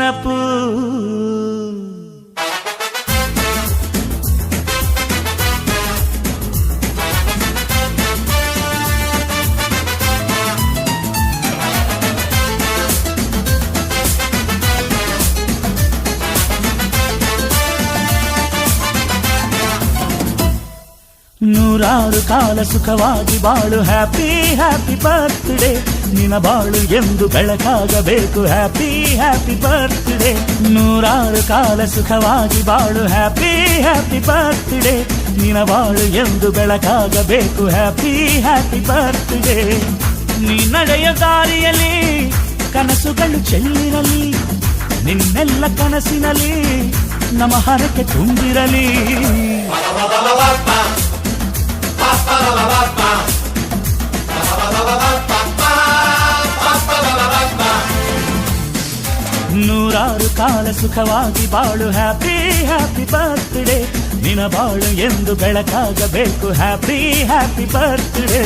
ನೆನಪು. ನೂರಾರು ಕಾಲ ಸುಖವಾಗಿ ಬಾಳು, ಹ್ಯಾಪಿ ಹ್ಯಾಪಿ ಬರ್ತ್ಡೇ. ನಿನ ಬಾಳು ಎಂದು ಬೆಳಕಾಗಬೇಕು, ಹ್ಯಾಪಿ ಹ್ಯಾಪಿ ಬರ್ತ್ಡೇ. ನೂರಾರು ಕಾಲ ಸುಖವಾಗಿ ಬಾಳು, ಹ್ಯಾಪಿ ಹ್ಯಾಪಿ ಬರ್ತ್ಡೇ. ನಿನ ಬಾಳು ಎಂದು ಬೆಳಕಾಗಬೇಕು, ಹ್ಯಾಪಿ ಹ್ಯಾಪಿ ಬರ್ತ್ಡೇ. ನೀ ನಡೆಯ ದಾರಿಯಲ್ಲಿ ಕನಸುಗಳು ಚೆಲ್ಲಿರಲಿ, ನಿನ್ನೆಲ್ಲ ಕನಸಿನಲ್ಲಿ ನಮ್ಮ ಹರಕೆ ತುಂಬಿರಲಿ. ನೂರಾರು ಕಾಲ ಸುಖವಾಗಿ ಬಾಳು, ಹ್ಯಾಪಿ ಹ್ಯಾಪಿ ಬರ್ತ್ಡೇ. ನಿನ ಬಾಳು ಎಂದು ಬೆಳಕಾಗಬೇಕು, ಹ್ಯಾಪಿ ಹ್ಯಾಪಿ ಬರ್ತ್ಡೇ.